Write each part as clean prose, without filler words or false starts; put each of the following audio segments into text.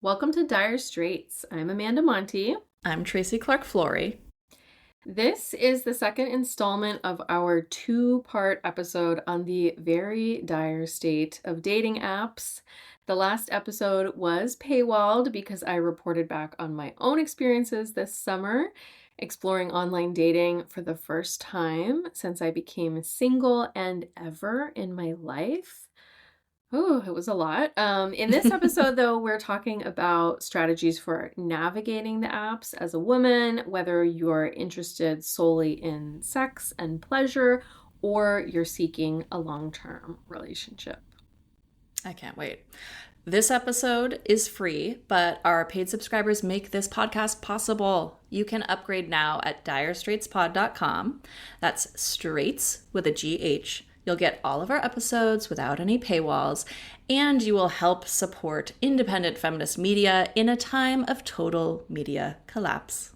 Welcome to Dire Straits. I'm Amanda Monty. I'm Tracy Clark-Flory. This is the second installment of our two-part episode on the very dire state of dating apps. The last episode was paywalled because I reported back on my own experiences this summer, exploring online dating for the first time since I became single and ever in my life. Oh, it was a lot. In this episode, though, we're talking about strategies for navigating the apps as a woman, whether you're interested solely in sex and pleasure or you're seeking a long-term relationship. I can't wait. This episode is free, but our paid subscribers make this podcast possible. You can upgrade now at direstraitspod.com. That's straits with a GH. You'll get all of our episodes without any paywalls, and you will help support independent feminist media in a time of total media collapse.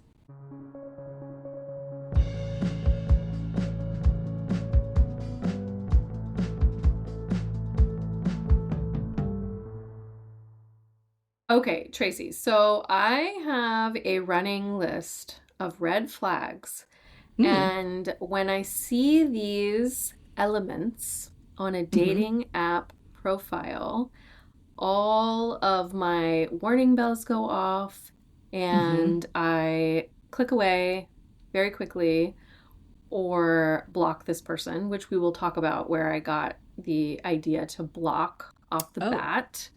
Okay, Tracy, so I have a running list of red flags, and when I see these elements on a dating app profile, all of my warning bells go off and I click away very quickly or block this person, which we will talk about where I got the idea to block off the bat.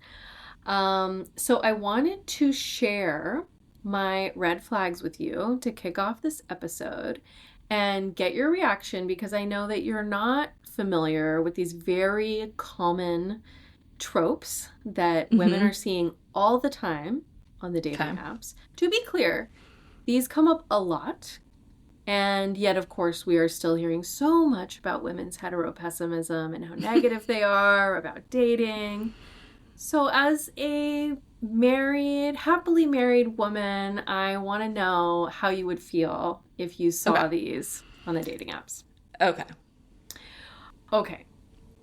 So I wanted to share my red flags with you to kick off this episode and get your reaction, because I know that you're not familiar with these very common tropes that women are seeing all the time on the dating apps. To be clear, these come up a lot. And yet, of course, we are still hearing so much about women's heteropessimism and how negative they are about dating. So as a happily married woman, I want to know how you would feel if you saw these on the dating apps. Okay.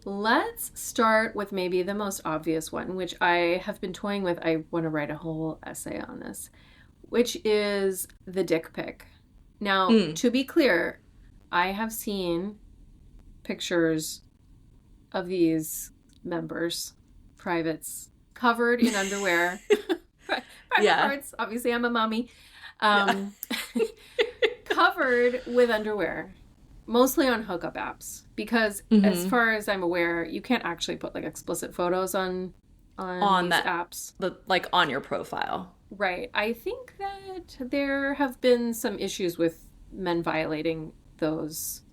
Let's start with maybe the most obvious one, which I have been toying with. I want to write a whole essay on this, which is the dick pic. Now, to be clear, I have seen pictures of these members, privates, covered in underwear. Private parts. Obviously, I'm a mommy. Covered with underwear, mostly on hookup apps, because as far as I'm aware, you can't actually put like explicit photos on these that apps. Like on your profile. Right. I think that there have been some issues with men violating those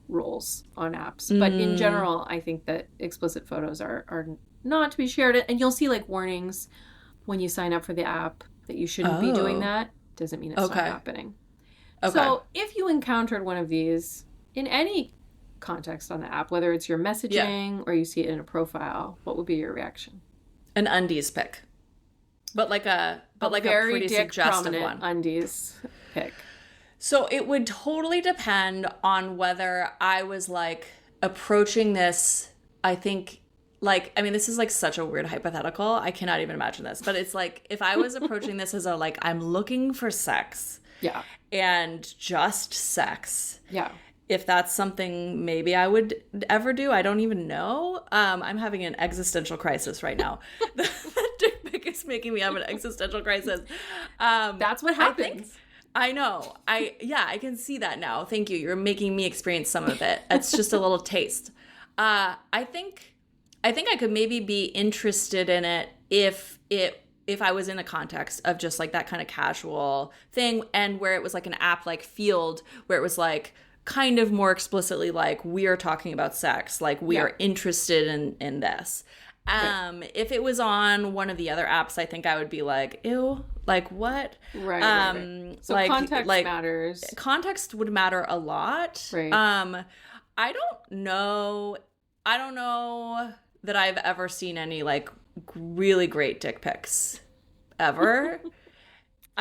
rules on apps. But in general, I think that explicit photos are not to be shared. And you'll see like warnings when you sign up for the app that you shouldn't be doing that. Doesn't mean it's not happening. So if you encountered one of these in any context on the app, whether it's your messaging or you see it in a profile, what would be your reaction? An undies pic. But like a pretty suggestive one. Undies pic. So it would totally depend on whether I was like approaching this, I think, like, I mean, this is like such a weird hypothetical. I cannot even imagine this. But it's like if I was approaching this as a like, I'm looking for sex. Yeah. And just sex. Yeah. If that's something maybe I would ever do, I don't even know. I'm having an existential crisis right now. The dick pic is making me have an existential crisis. That's what happens. I know. I can see that now. Thank you. You're making me experience some of it. It's just a little taste. I think I could maybe be interested in it if I was in the context of just like that kind of casual thing, and where it was like an app like Field, where it was like kind of more explicitly like we are talking about sex, like we are interested in this. If it was on one of the other apps, I think I would be like, ew, like what? Right. So like, context matters. Context would matter a lot. Right. I don't know that I've ever seen any like really great dick pics ever.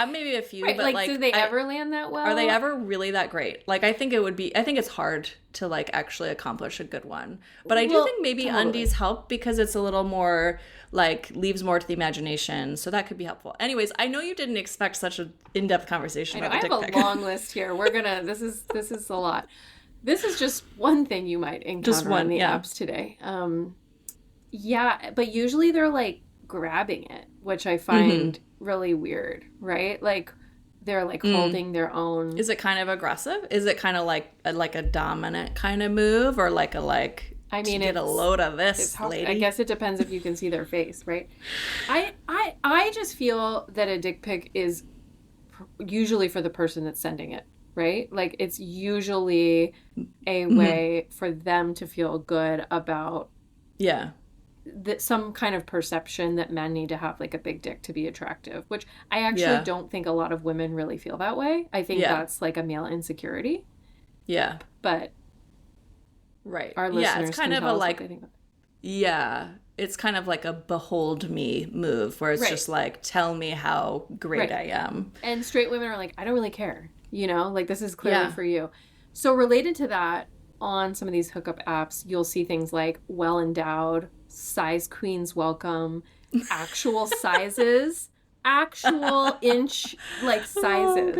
Maybe a few, Right, but like, do they ever land that well? Are they ever really that great? Like, I think it's hard to like actually accomplish a good one. But I do think maybe undies help because it's a little more like leaves more to the imagination. So that could be helpful. Anyways, I know you didn't expect such an in-depth conversation about the dick pic. I have a long list here. This is a lot. This is just one thing you might encounter on the apps today. Yeah, but usually they're like grabbing it, which I find really weird, right? Like they're like holding their own. Is it kind of aggressive? Is it kind of like a dominant kind of move, or like I mean, get a load of this, lady? I guess it depends if you can see their face, right? I just feel that a dick pic is usually for the person that's sending it, right? Like it's usually a way for them to feel good about that some kind of perception that men need to have like a big dick to be attractive, which I actually don't think a lot of women really feel that way. I think that's like a male insecurity. Yeah. But our listeners it's kind of a like it's kind of like a behold me move where it's just like tell me how great I am. And straight women are like, I don't really care. You know, like this is clearly for you. So related to that, on some of these hookup apps, you'll see things like well endowed, size queens welcome, actual sizes, actual inch like sizes.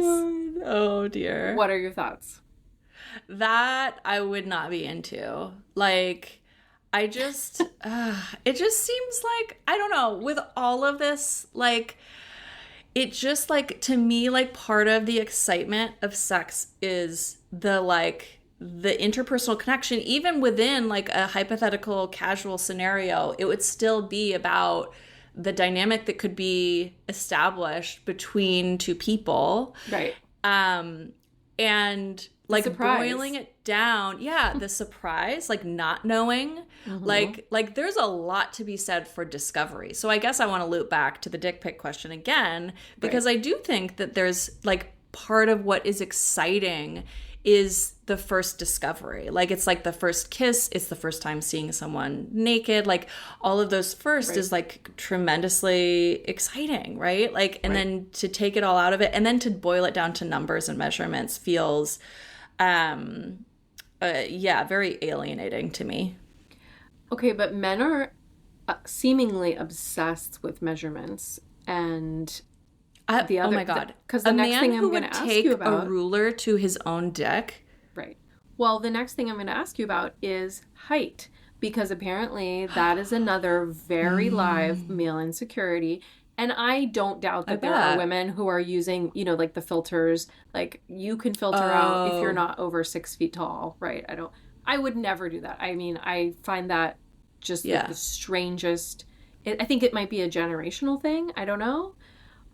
Oh dear. What are your thoughts? That I would not be into. Like, I just, it just seems like, I don't know, with all of this, like, it just like, to me, like part of the excitement of sex is the interpersonal connection. Even within like a hypothetical casual scenario, it would still be about the dynamic that could be established between two people. Right. And like boiling it down. Yeah. The surprise, like not knowing, like there's a lot to be said for discovery. So I guess I want to loop back to the dick pic question again, because I do think that there's like part of what is exciting is the first discovery. Like it's like the first kiss, it's the first time seeing someone naked, like all of those first is like tremendously exciting, right? Like, and then to take it all out of it and then to boil it down to numbers and measurements feels very alienating to me. Okay, but men are seemingly obsessed with measurements and the other, oh my god! Because the next thing I'm going to ask you about, a ruler to his own dick. Right. Well, the next thing I'm going to ask you about is height, because apparently that is another very live male insecurity. And I don't doubt that there are women who are using, you know, like the filters. Like you can filter out if you're not over 6 feet tall, right? I would never do that. I mean, I find that just like the strangest. I think it might be a generational thing. I don't know.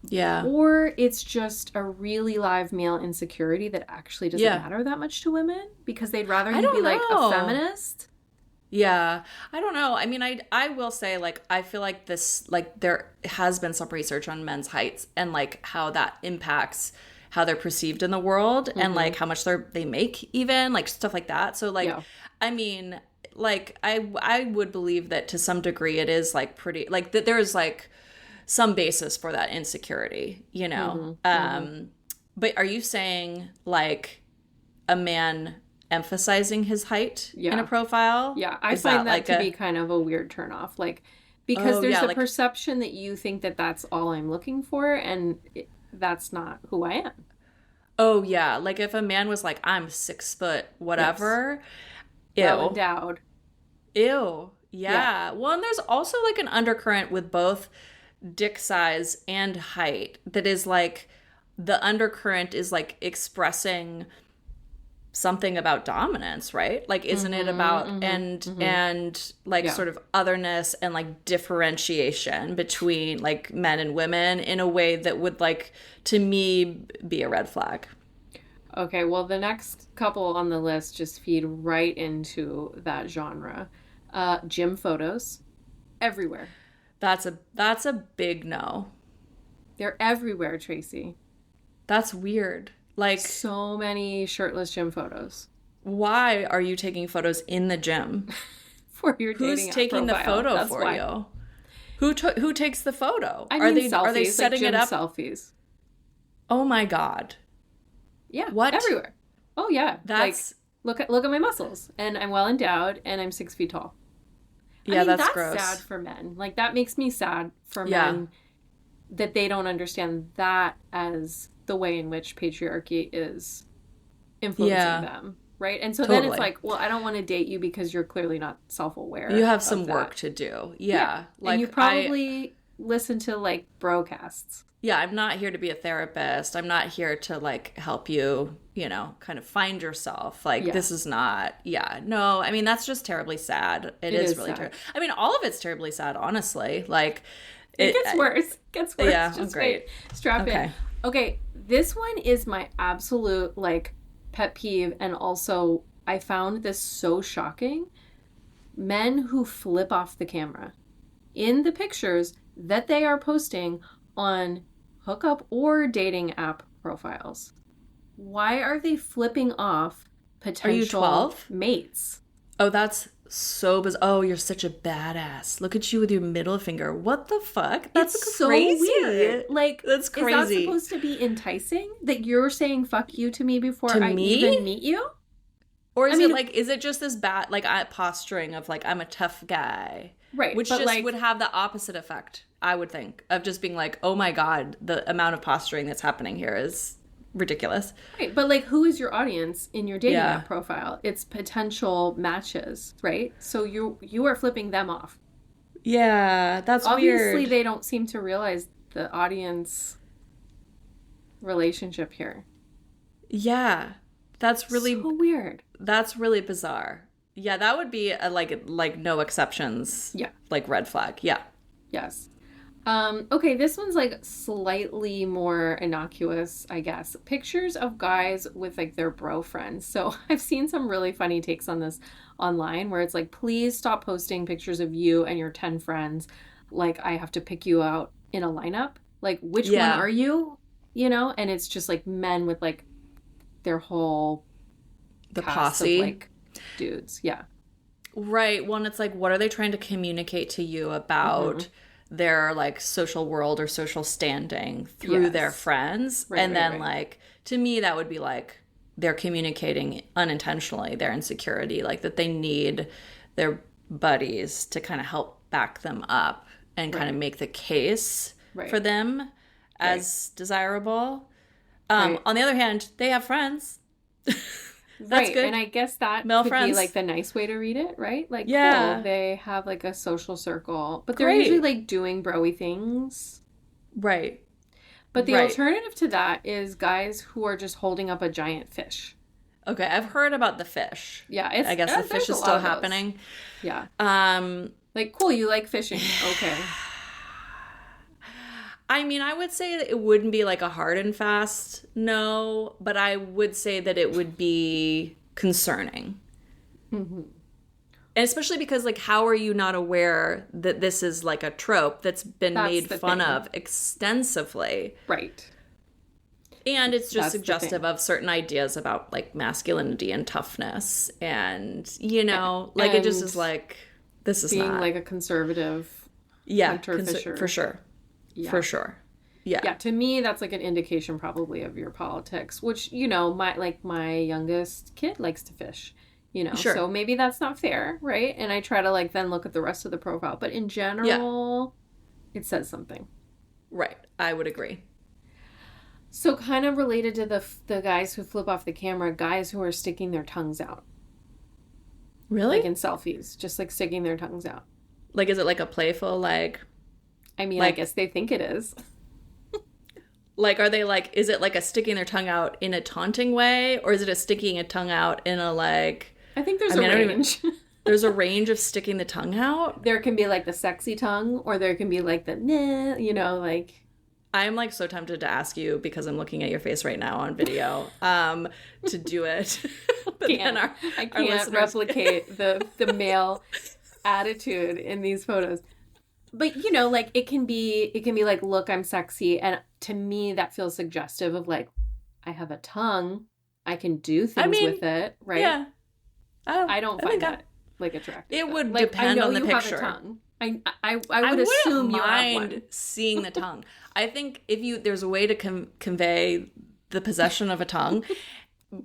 Yeah. Or it's just a really live male insecurity that actually doesn't matter that much to women because they'd rather you be like a feminist. Yeah. I don't know. I mean, I will say, like, I feel like this, like, there has been some research on men's heights and, like, how that impacts how they're perceived in the world and, like, how much they make even, like, stuff like that. So, like, I mean, like, I would believe that to some degree it is, like, pretty, like, that there's, like, some basis for that insecurity, you know? But are you saying, like, a man emphasizing his height in a profile? Yeah, I find that to be kind of a weird turnoff. Like, because there's a perception that you think that that's all I'm looking for, and that's not who I am. Oh, yeah. Like, if a man was like, I'm 6 foot, whatever. Ew. Well endowed. Ew. Yeah. Well, and there's also, like, an undercurrent with both dick size and height that is like the undercurrent is like expressing something about dominance, right? Like isn't it about and like sort of otherness and like differentiation between like men and women in a way that would like to me be a red flag. Okay, well the next couple on the list just feed right into that genre. Gym photos everywhere. That's a big no. They're everywhere, Tracy. That's weird. Like so many shirtless gym photos. Why are you taking photos in the gym? For your dating Who's taking profile. the photo That's for why. You? Who takes the photo? I mean, selfies, are they setting like it up? selfies. Oh my God. Yeah. What? Everywhere. Oh yeah. That's look at my muscles, and I'm well endowed, and I'm 6 feet tall. yeah, I mean, that's that's gross. sad for men. Like, that makes me sad for Yeah. men that they don't understand that as the way in which patriarchy is influencing them, right? And so then it's Totally. like, well, I don't want to date you because you're clearly not self-aware You have of some that. work to do. Yeah. And you Like probably listen to like broadcasts. yeah, I'm not here to be a therapist. I'm not here to like help you, kind of find yourself. Like Yeah. this is not, yeah. No, I mean that's just terribly sad. It is really sad. terrible. I mean, all of it's terribly sad, honestly. Like It gets worse. It gets worse. Yeah, Just great. wait. Strap in. Okay, this one is my absolute like pet peeve, and also I found this so shocking. Men who flip off the camera in the pictures that they are posting on hookup or dating app profiles. Why are they flipping off potential 12? mates? Oh, that's so bizarre. Oh, you're such a badass. Look at you with your middle finger. What the fuck? That's It's so crazy. weird. Like, that's crazy. Is that supposed to be enticing? That you're saying fuck you to me before To I me? even meet you? Or is it just this bad, like, posturing of, like, I'm a tough guy? Right. Which but just like, would have the opposite effect, I would think, of just being like, oh my God, the amount of posturing that's happening here is ridiculous. right. But like, who is your audience in your dating Yeah. app profile? It's potential matches, right? So you are flipping them off. Yeah, that's Obviously, weird. they don't seem to realize the audience relationship here. Yeah, that's really So weird. that's really bizarre. Yeah, that would be a like no exceptions. Yeah. Like red flag. Yeah. Yes. Okay, this one's like slightly more innocuous, I guess. Pictures of guys with like their bro friends. So I've seen some really funny takes on this online where it's like, please stop posting pictures of you and your 10 friends. Like, I have to pick you out in a lineup. Like, which one are you? And it's just like men with like their whole The cast posse. of like dudes. Yeah. Right. One, it's like, what are they trying to communicate to you about their like social world or social standing through their friends? Right, and right, then right. like, to me, that would be like they're communicating unintentionally their insecurity, like that they need their buddies to kind of help back them up and kind of make the case for them as desirable. On the other hand, they have friends. That's good. And I guess that Male could friends. be like the nice way to read it, right? Like, Yeah. cool, they have like a social circle, but they're Great. usually like doing bro-y things. Right. But the Right. alternative to that is guys who are just holding up a giant fish. Okay, I've heard about the fish. Yeah, I guess the there's fish a is lot still of those. happening. Yeah, Um, like cool, you like fishing? Okay, I mean, I would say that it wouldn't be like a hard and fast no, but I would say that it would be concerning. And especially because, like, how are you not aware that this is like a trope that's been That's made the fun thing. of extensively? right. And it's just That's the suggestive thing. of certain ideas about like masculinity and toughness. And, like it just And is like, this is Being not. like a conservative, Yeah, hunter fisher. for sure. Yeah. For sure. Yeah. Yeah, to me, that's like an indication probably of your politics, which, my youngest kid likes to fish, Sure. so maybe that's not fair, right? And I try to like then look at the rest of the profile, but in general, it says something. Right. I would agree. So kind of related to the guys who flip off the camera, guys who are sticking their tongues out, Really? like in selfies, just like sticking their tongues out. Like, is it like a playful, like, I mean, I Like- guess they think it is. are they like, is it like a sticking their tongue out in a taunting way? Or is it a sticking a tongue out in a like, I think there's I mean, I a don't even- range. there's a range of sticking the tongue out? There can be like the sexy tongue, or there can be like the nah, like. I'm like so tempted to ask you, because I'm looking at your face right now on video, to do it. But then I our can't listeners- replicate the male attitude in these photos. But like it can be like, look, I'm sexy, and to me that feels suggestive of like, I have a tongue, I can do things with it, right? Yeah. I don't find think that like attractive. It would like, depend I know on the you picture. have a tongue. I would wouldn't assume you have mind one. seeing the tongue. I think if there's a way to convey the possession of a tongue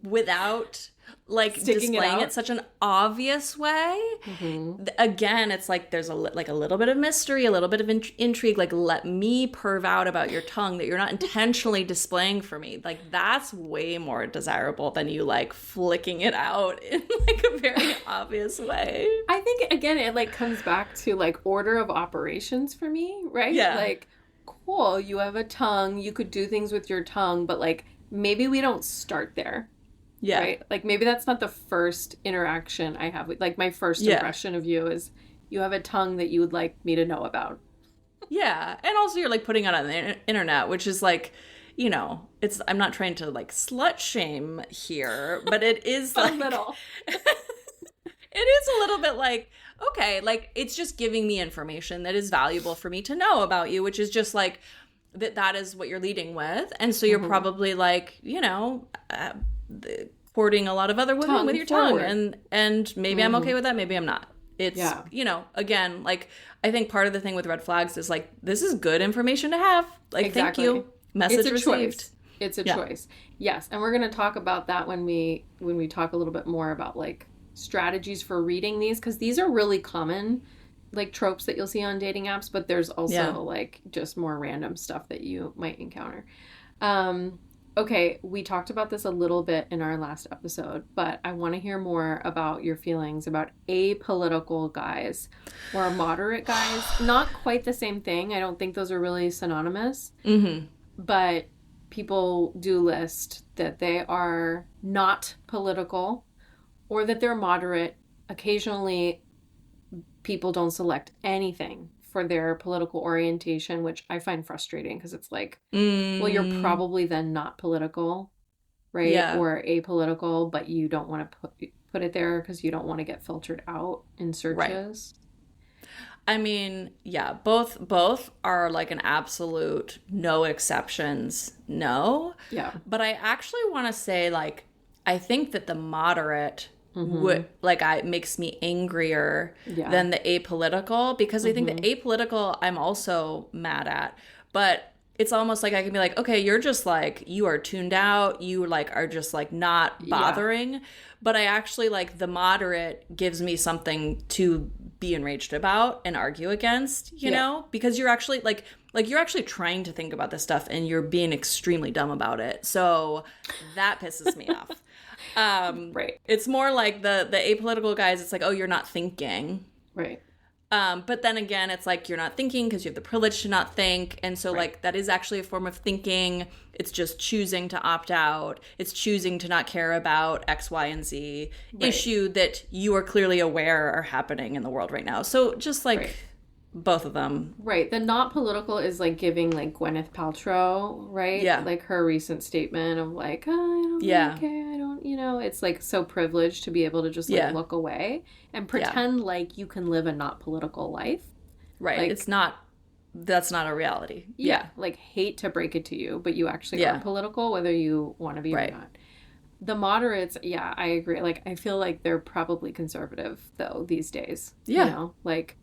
without like Sticking displaying it it such an obvious way. Mm-hmm. Again, it's like there's a little bit of mystery, a little bit of intrigue. Like, let me perv out about your tongue that you're not intentionally displaying for me. Like, that's way more desirable than you like flicking it out in like a very obvious way. I think again it like comes back to like order of operations for me, right? Yeah. Like, cool, you have a tongue, you could do things with your tongue, but like maybe we don't start there. Yeah. Right? Like maybe that's not the first interaction I have with, like, my first impression of you is you have a tongue that you would like me to know about. Yeah. And also you're like putting it on the internet, which is like, you know, I'm not trying to like slut shame here, but it is like a little. It is a little bit like, okay, like it's just giving me information that is valuable for me to know about you, which is just like that is what you're leading with. And so you're probably like, you know, courting a lot of other women with your tongue, and maybe I'm okay with that, maybe I'm not. It's you know, again, like I think part of the thing with red flags is like this is good information to have. Like, thank you. Message received. Choice. It's a choice. Yes, and we're going to talk about that when we talk a little bit more about like strategies for reading these, because these are really common like tropes that you'll see on dating apps, but there's also like just more random stuff that you might encounter. Okay, we talked about this a little bit in our last episode, but I want to hear more about your feelings about apolitical guys or moderate guys. Not quite the same thing. I don't think those are really synonymous. Mm-hmm. But people do list that they are not political or that they're moderate. Occasionally, people don't select anything for their political orientation, which I find frustrating because it's like, well, you're probably then not political, right? Yeah. Or apolitical, but you don't want to put it there because you don't want to get filtered out in searches. Right. I mean, yeah, both are like an absolute no exceptions, no. Yeah. But I actually want to say, like, I think that the moderate would makes me angrier than the apolitical, because I think the apolitical I'm also mad at, but it's almost like I can be like, okay, you're just like, you are tuned out, you like are just like not bothering, but I actually like the moderate gives me something to be enraged about and argue against, you know, because you're actually like you're actually trying to think about this stuff and you're being extremely dumb about it, so that pisses me off. Right. It's more like the apolitical guys, it's like, oh, you're not thinking. Right. But then again, it's like you're not thinking because you have the privilege to not think. And so like that is actually a form of thinking. It's just choosing to opt out. It's choosing to not care about X, Y, and Z issue that you are clearly aware are happening in the world right now. So just like both of them. Right. The not political is like giving like Gwyneth Paltrow, right? Yeah. Like her recent statement of like, oh, I don't really care. I don't, you know, it's like so privileged to be able to just like look away and pretend like you can live a not political life. Right. Like, that's not a reality. Yeah. Like, hate to break it to you, but you actually are political, whether you want to be or not. The moderates, I agree. Like, I feel like they're probably conservative though these days. Yeah. You know, like,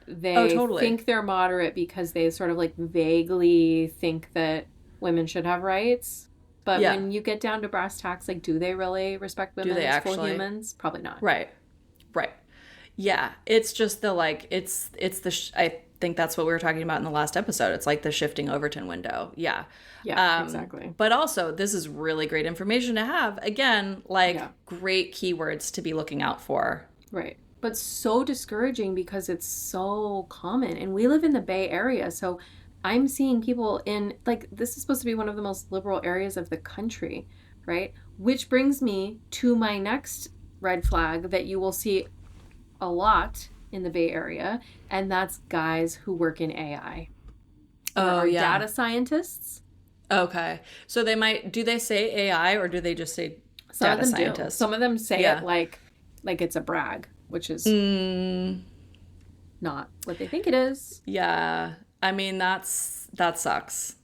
they think they're moderate because they sort of like vaguely think that women should have rights. But when you get down to brass tacks, like, do they really respect women as full humans? Probably not. Right. Right. Yeah. It's just the like, it's I think that's what we were talking about in the last episode. It's like the shifting Overton window. Yeah. Yeah, exactly. But also, this is really great information to have. Again, like great keywords to be looking out for. Right. But so discouraging because it's so common. And we live in the Bay Area. So I'm seeing people in, like, this is supposed to be one of the most liberal areas of the country, right? Which brings me to my next red flag that you will see a lot in the Bay Area. And that's guys who work in AI. Or data scientists. Okay. So they might, do they say AI or do they just say data scientists? Some of them say it like it's a brag, which is not what they think it is. Yeah. I mean, that sucks.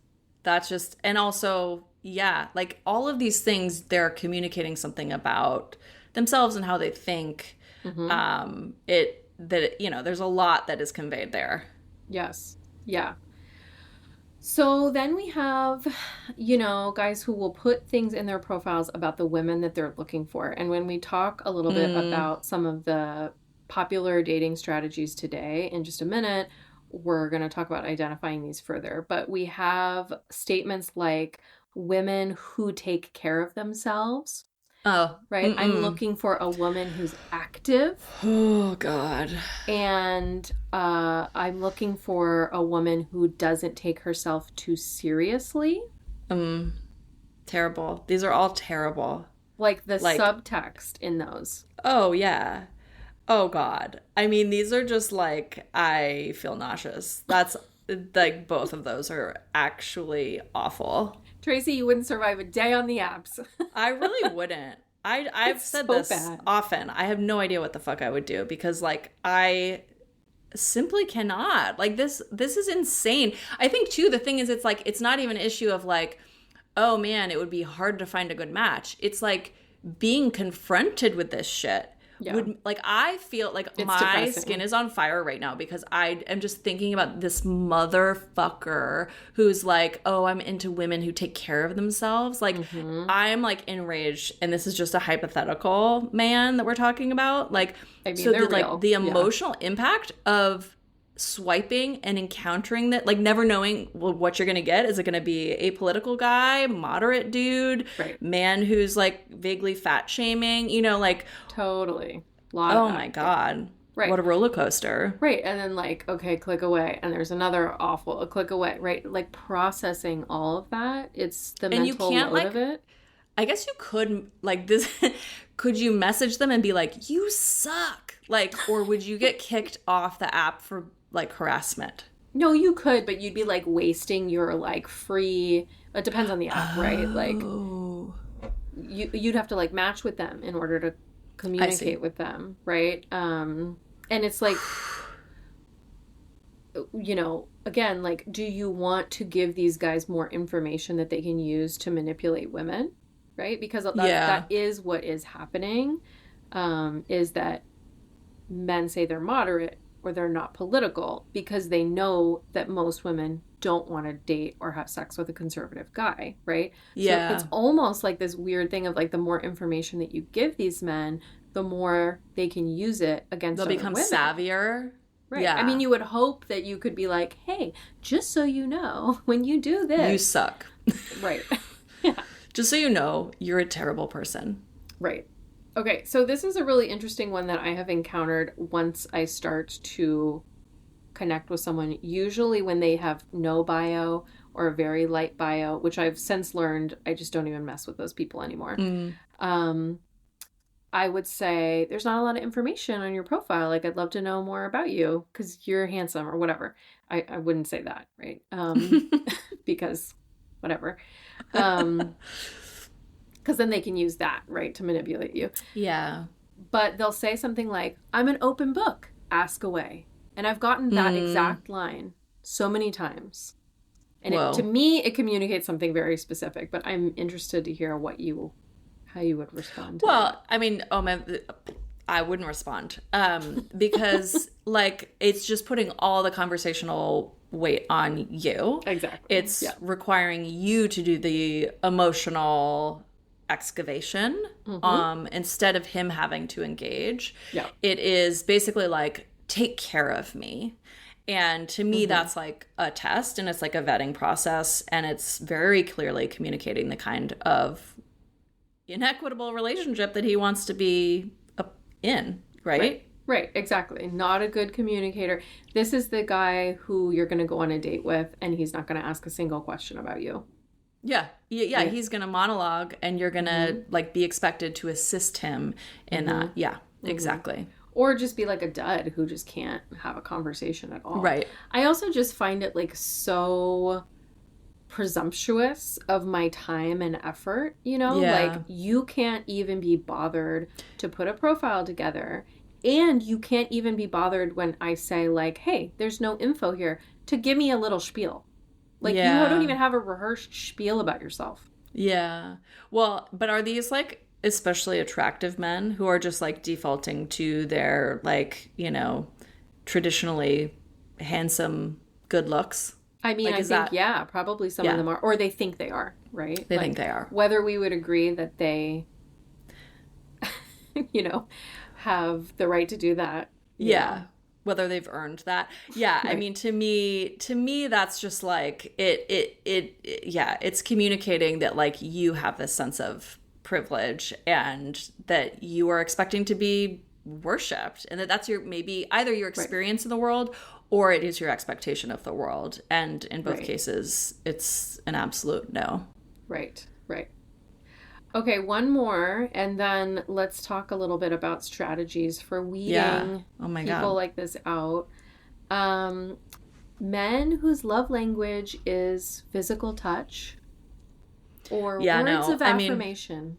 That's just, and also, like all of these things, they're communicating something about themselves and how they think. that, you know, there's a lot that is conveyed there. Yes. Yeah. So then we have, you know, guys who will put things in their profiles about the women that they're looking for. And when we talk a little bit about some of the popular dating strategies today, in just a minute, we're going to talk about identifying these further. But we have statements like women who take care of themselves. Oh, Right? I'm looking for a woman who's active. Oh, God. And I'm looking for a woman who doesn't take herself too seriously. Terrible. These are all terrible. Like the subtext in those. Oh, yeah. Oh, God. I mean, these are just like, I feel nauseous. That's like, both of those are actually awful. Tracy, you wouldn't survive a day on the apps. I really wouldn't. I've said this often. I have no idea what the fuck I would do because, like, I simply cannot. Like, this is insane. I think, too, the thing is, it's like, it's not even an issue of, like, oh, man, it would be hard to find a good match. It's like being confronted with this shit. Yeah. I feel like it's my depressing. Skin is on fire right now because I am just thinking about this motherfucker who's like, oh, I'm into women who take care of themselves. Like, I'm like enraged, and this is just a hypothetical man that we're talking about. Like, I mean, so the emotional impact of swiping and encountering that, like, never knowing what you're gonna get. Is it gonna be a political guy, moderate dude, man who's like vaguely fat shaming, you know, like, totally. Oh my God. Right. What a roller coaster. Right. And then, like, okay, click away. And there's another awful, a click away. Right. Like, processing all of that. It's the mental load of it. I guess you could, like, this, could you message them and be like, you suck? Like, or would you get kicked off the app for, like, harassment? No, you could, but you'd be, like, wasting your, like, free, it depends on the app, right? Like, you'd have to, like, match with them in order to communicate with them, right? And it's like, you know, again, like, do you want to give these guys more information that they can use to manipulate women, right? Because that is what is happening, is that men say they're moderate or they're not political because they know that most women don't want to date or have sex with a conservative guy, right? Yeah. So it's almost like this weird thing of, like, the more information that you give these men, the more they can use it against other women. They'll become savvier. Right. Yeah. I mean, you would hope that you could be like, hey, just so you know, when you do this. You suck. Right. Yeah. Just so you know, you're a terrible person. Right. Okay, so this is a really interesting one that I have encountered once I start to connect with someone, usually when they have no bio or a very light bio, which I've since learned I just don't even mess with those people anymore. I would say, there's not a lot of information on your profile. Like, I'd love to know more about you because you're handsome or whatever. I wouldn't say that, right? Because whatever. Because then they can use that, right, to manipulate you. Yeah. But they'll say something like, I'm an open book, ask away. And I've gotten that exact line so many times. And to me, it communicates something very specific. But I'm interested to hear how you would respond to that. I mean, I wouldn't respond. Because, like, it's just putting all the conversational weight on you. Exactly. It's requiring you to do the emotional excavation instead of him having to engage. Yeah. It is basically like, take care of me. And to me, that's like a test, and it's like a vetting process, and it's very clearly communicating the kind of inequitable relationship that he wants to be in, right? Right, exactly. Not a good communicator. This is the guy who you're going to go on a date with, and he's not going to ask a single question about you. Yeah. He's going to monologue, and you're going to like be expected to assist him in that. Yeah, exactly. Or just be like a dud who just can't have a conversation at all. Right. I also just find it, like, so presumptuous of my time and effort, you know? Yeah. Like, you can't even be bothered to put a profile together, and you can't even be bothered when I say, like, hey, there's no info here, to give me a little spiel. Like, you don't even have a rehearsed spiel about yourself. Yeah. Well, but are these, like, especially attractive men who are just like defaulting to their like, traditionally handsome good looks. I mean, Like, I is think, that, yeah, probably some of yeah, them are, or they think they are, right? they Like, think they are. whether we would agree that they, you know, have the right to do that, Yeah. Whether they've earned that. Yeah. I right, mean, to me, that's just like yeah, it's communicating that like you have this sense of privilege and that you are expecting to be worshipped and that that's your, maybe either your right, experience in the world or it is your expectation of the world. And in both right, cases, it's an absolute no. right, right. Okay, one more, and then let's talk a little bit about strategies for Yeah. weeding Oh my people God. like this out. Um, Men whose love language is physical touch or Yeah, words no. of I mean, affirmation.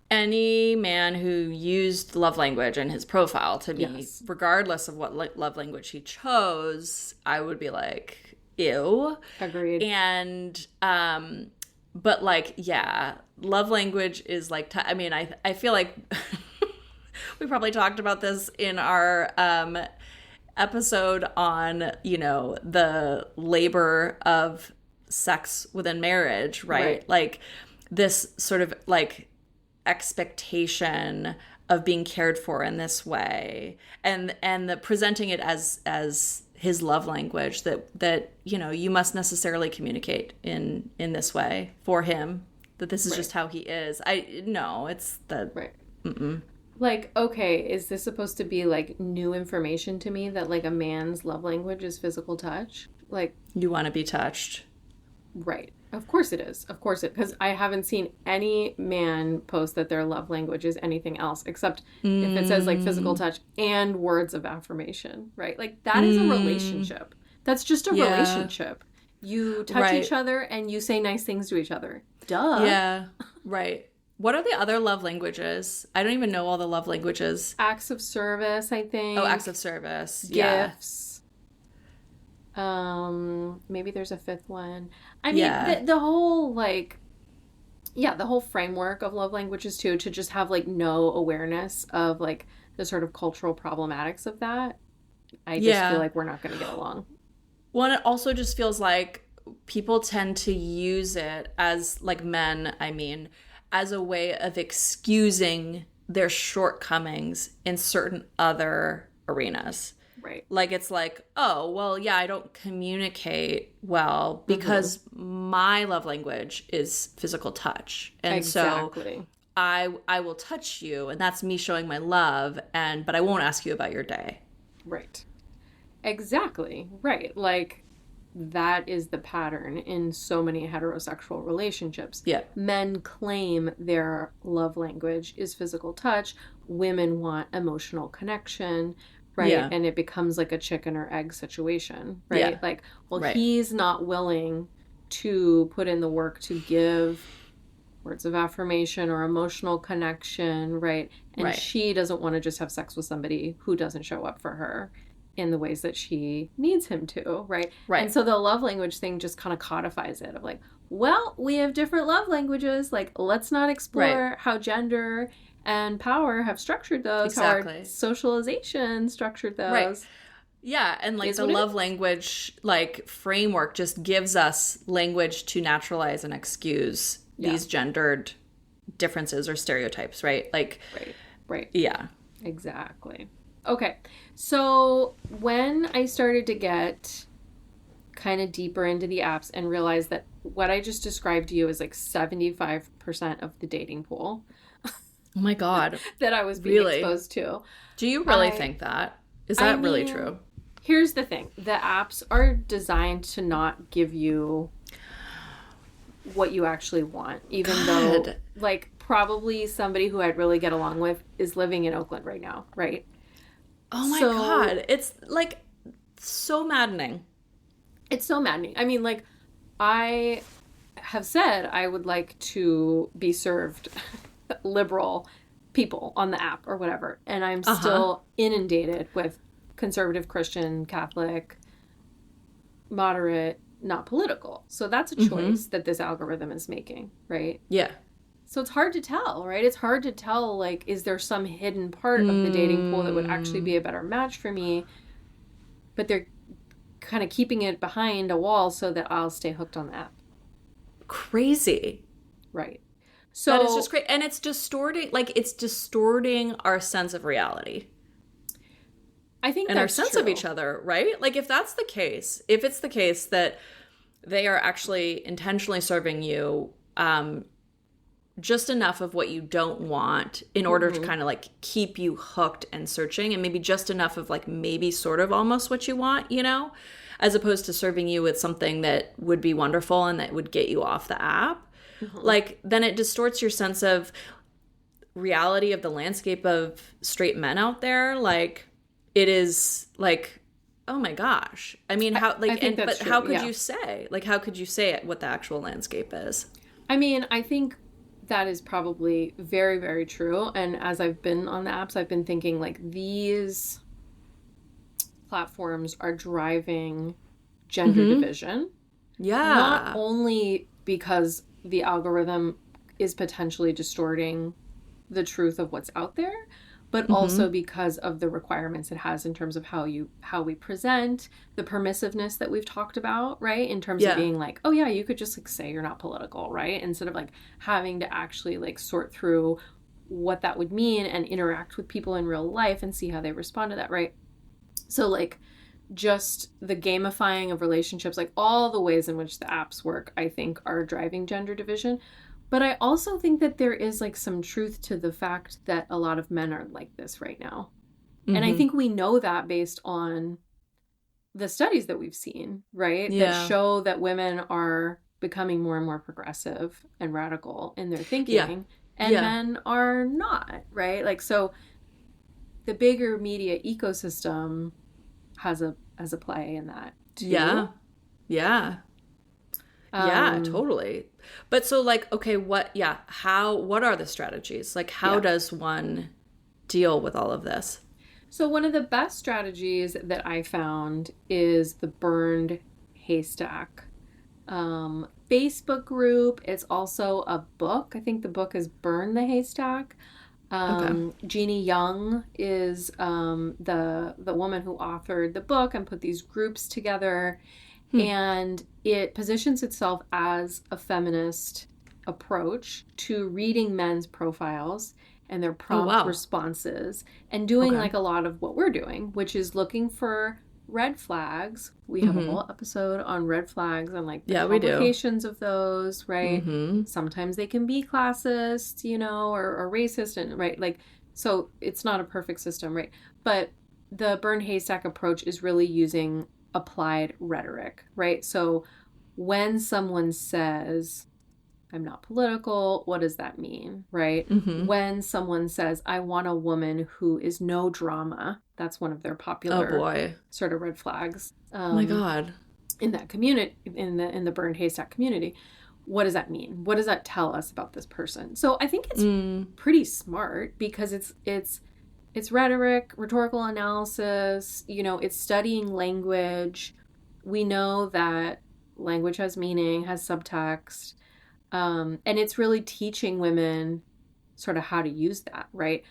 any man who used love language in his profile to me, Yes, regardless of what love language he chose, I would be like, ew. agreed. And, but like, yeah, love language is like, I mean, I feel like we probably talked about this in our, episode on, the labor of sex within marriage, right? Right, Like this sort of like expectation of being cared for in this way and the presenting it as his love language that you must necessarily communicate in this way for him, that this is right, just how he is. I no, it's the right. mm-mm. Like, okay, is this supposed to be like new information to me that like a man's love language is physical touch? Like, You want to be touched. right. Of course it is. Of course it, because I haven't seen any man post that their love language is anything else except if it says like physical Mm, touch and words of affirmation, right? Like that is a mm, relationship. That's just a yeah, relationship. You touch each right. other and you say nice things to each other. Duh. Yeah, right. What are the other love languages? I don't even know all the love languages. Acts of service, I Oh, acts think. of service. Yeah. Gifts. Maybe there's a fifth one. I mean, Yeah. the whole like yeah, the whole framework of love languages too, to just have like no awareness of like the sort of cultural problematics of that. I just feel Yeah. like we're not going to get along. One, it also just feels like people tend to use it as, like men, I mean, as a way of excusing their shortcomings in certain other arenas. Right. Like it's like, oh, well, yeah, I don't communicate well Mm-hmm. because my love language is physical touch. And so Exactly. I will touch you and that's me showing my love but I won't ask you about your day. Right. Exactly. Right. Like that is the pattern in so many heterosexual relationships. Yeah. Men claim their love language is physical touch, women want emotional connection, right? Yeah. And it becomes like a chicken or egg situation, Yeah. right? Like, well, Right. he's not willing to put in the work to give words of affirmation or emotional connection, right? And Right. she doesn't want to just have sex with somebody who doesn't show up for her in the ways that she needs him to, right? And Right. so the love language thing just kind of codifies it of like, well, we have different love languages. Like, let's not Right. explore how gender and power have structured those, how our Exactly. socialization structured Right. those. Yeah, and like Is the what it love is. language like framework just gives us language to naturalize and excuse Yeah, these gendered differences or stereotypes, right? Like right, right. yeah. Exactly. Okay. So when I started to get kind of deeper into the apps and realized that what I just described to you is like 75% of the dating pool Oh my God. that I was being Really? exposed to. Do you really I think that? Is I that really mean, true? here's the thing. The apps are designed to not give you what you actually want, even though God. like probably somebody who I'd really get along with is living in Oakland right now, right? Oh my So God. It's like so maddening. it's so maddening. I mean, like, I have said I would like to be served liberal people on the app or whatever. And I'm Uh-huh. still inundated with conservative Christian, Catholic, moderate, not political. So that's a Mm-hmm. choice that this algorithm is making, right? Yeah. So it's hard to tell, right? It's hard to tell, like, is there some hidden part of the dating pool that would actually Mm, be a better match for me? But they're kind of keeping it behind a wall so that I'll stay hooked on the app. crazy. Right. That is just So great. And it's distorting our sense of reality I think and our that's sense of true. each other, right? Like, if that's the case, if it's the case that they are actually intentionally serving you just enough of what you don't want in order to Hmm. kind of like keep you hooked and searching, and maybe just enough of like maybe sort of almost what you want, as opposed to serving you with something that would be wonderful and that would get you off the app. Hmm. Like, then it distorts your sense of reality of the landscape of straight men out there. Like, it is like, oh my gosh. I mean, how, I like, think and that's but how true. could Yeah. you say, like, how could you say it, what the actual landscape is? I mean, I think that is probably very, very true. And as I've been on the apps, I've been thinking like these platforms are driving gender Mm-hmm. division, not Yeah. only because the algorithm is potentially distorting the truth of what's out there, but Mm-hmm. also because of the requirements it has in terms of how we present, the permissiveness that we've talked about, right? In terms of Yeah. being like, oh yeah, you could just like say you're not political, right? Instead of like having to actually like sort through what that would mean and interact with people in real life and see how they respond to that, right? So like just the gamifying of relationships, like all the ways in which the apps work, I think are driving gender division. But I also think that there is like some truth to the fact that a lot of men are like this right now. And I Mm-hmm. think we know that based on the studies that we've seen, right? That Yeah. show that women are becoming more and more progressive and radical in their Yeah. thinking and Yeah. men are not, right? Like so the bigger media ecosystem has a play in that Yeah. too. Yeah. Yeah, Um, totally. But so, like, okay, what are the strategies? Like, how yeah. does one deal with all of this? So one of the best strategies that I found is the burned haystack Facebook group. It's also a book. I think the book is Burn the Haystack. Okay. Jeannie Young is the woman who authored the book and put these groups together, Hmm. and it positions itself as a feminist approach to reading men's profiles and their Oh, prompt wow. responses and doing Okay. like a lot of what we're doing, which is looking for red flags. We have a Mm-hmm. whole episode on red flags and like the Yeah, we do. complications of those, right? Mm-hmm. Sometimes they can be classist, or racist, and right, like, so it's not a perfect system, right? But the burn haystack approach is really using applied rhetoric, right? So when someone says, I'm not political, what does that mean, right? Mm-hmm. When someone says, I want a woman who is no drama, that's one of their Oh popular boy. sort of red flags Oh my God. in that community, in the burned haystack community. What does that mean? What does that tell us about this person? So I think it's Mm. pretty smart because it's rhetoric, rhetorical analysis, it's studying language. We know that language has meaning, has subtext, and it's really teaching women sort of how to use that, right?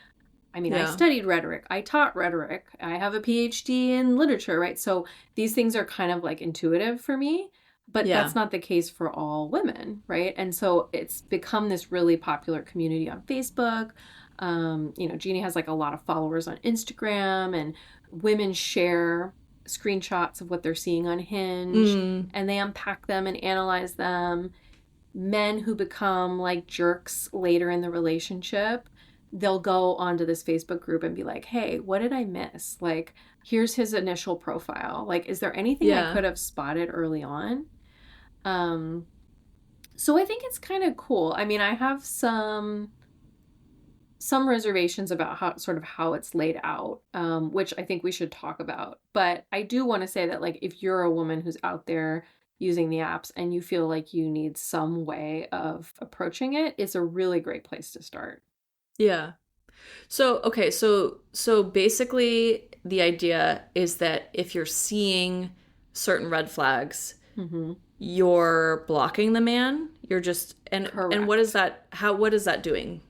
I mean, I Yeah. studied rhetoric, I taught rhetoric, I have a PhD in literature, right? So these things are kind of like intuitive for me, but Yeah. that's not the case for all women, right? And so it's become this really popular community on Facebook. Jeannie has like a lot of followers on Instagram, and women share screenshots of what they're seeing on Hinge Mm. and they unpack them and analyze them. Men who become like jerks later in the relationship, they'll go onto this Facebook group and be like, hey, what did I miss? Like, here's his initial profile. Like, is there anything I Yeah. could have spotted early on? Um, so I think it's kind of cool. I mean, I have some reservations about how it's laid out, which I think we should talk about. But I do want to say that like if you're a woman who's out there using the apps and you feel like you need some way of approaching it, it's a really great place to start. Yeah. So, okay, so basically the idea is that if you're seeing certain red flags, Mm-hmm. you're blocking the man. You're just and what is Correct. that? What is that doing?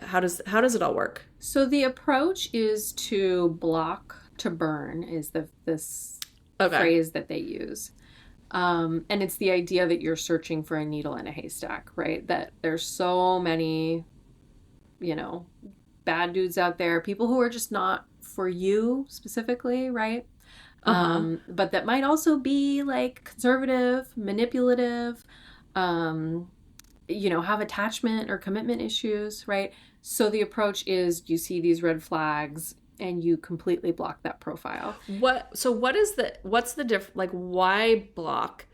How does it all work? So the approach is to block to burn is this Okay. phrase that they use. And it's the idea that you're searching for a needle in a haystack, right? That there's so many, you know, bad dudes out there, people who are just not for you specifically, right? Uh-huh. But that might also be like conservative, manipulative, um, have attachment or commitment issues, right? So the approach is you see these red flags and you completely block that profile. What's the like why block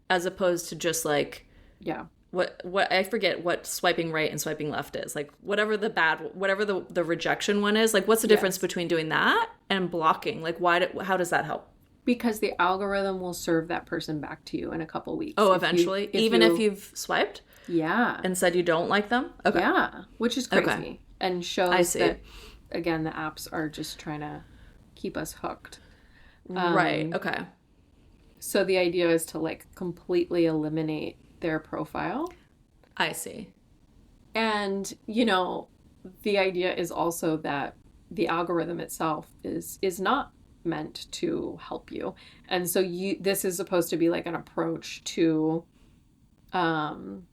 as opposed to just like Yeah. what I forget what swiping right and swiping left is. Like whatever the rejection one is, like what's the difference Yes. between doing that and blocking? Like how does that help? Because the algorithm will serve that person back to you in a couple weeks. Oh, eventually, even if you've swiped yeah. and said you don't like them? Okay. Yeah, which is Okay. crazy and I shows see. that again the apps are just trying to keep us hooked. Right. Okay. So the idea is to like completely eliminate their profile. I see. And, the idea is also that the algorithm itself is not meant to help you. And so this is supposed to be like an approach to um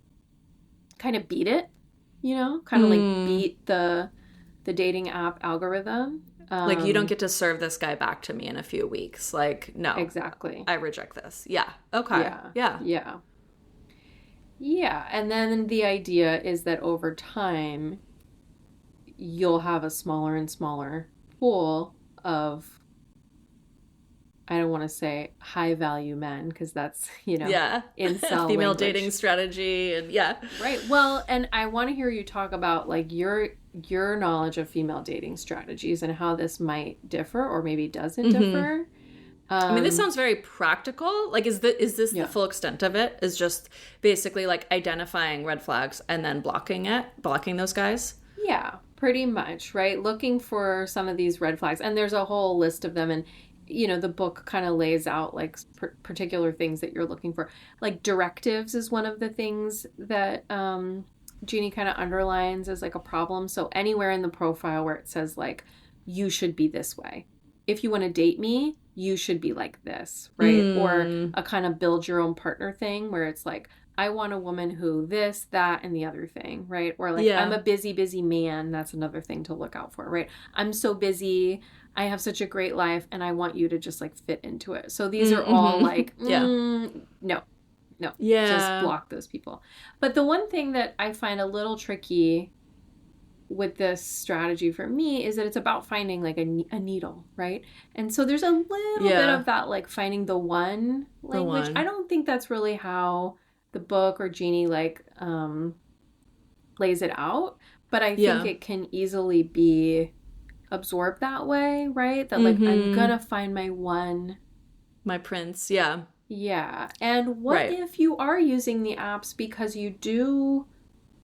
kind of beat it, kind of like beat the dating app algorithm. Like you don't get to serve this guy back to me in a few weeks. Like, no. Exactly. I reject this. Yeah. Okay. Yeah. Yeah. Yeah. Yeah. And then the idea is that over time, you'll have a smaller and smaller pool of, I don't want to say high value men because that's, Yeah. incel Female language. dating strategy and yeah. Right. Well, and I want to hear you talk about like your knowledge of female dating strategies and how this might differ or maybe doesn't differ. I mean, this sounds very practical. Like, is this Yeah. the full extent of it? Is just basically like identifying red flags and then blocking those guys? Yeah, pretty much, right? Looking for some of these red flags. And there's a whole list of them. And, the book kind of lays out like particular things that you're looking for. Like directives is one of the things that Jeannie kind of underlines as like a problem. So anywhere in the profile where it says like, you should be this way. If you want to date me, you should be like this, right? Or a kind of build your own partner thing where it's like, I want a woman who this, that, and the other thing, right? Or like, Yeah. I'm a busy, busy man. That's another thing to look out for, right? I'm so busy. I have such a great life and I want you to just like fit into it. So these are all like, Yeah. No, Yeah. just block those people. But the one thing that I find a little tricky with this strategy for me is that it's about finding like a needle, right? And so there's a little bit of that like finding the one language. one. I don't think that's really how the book or Jeannie like lays it out, but I think it can easily be absorbed that way, right? That like I'm gonna find my prince. Yeah. yeah. And what Right. if you are using the apps because you do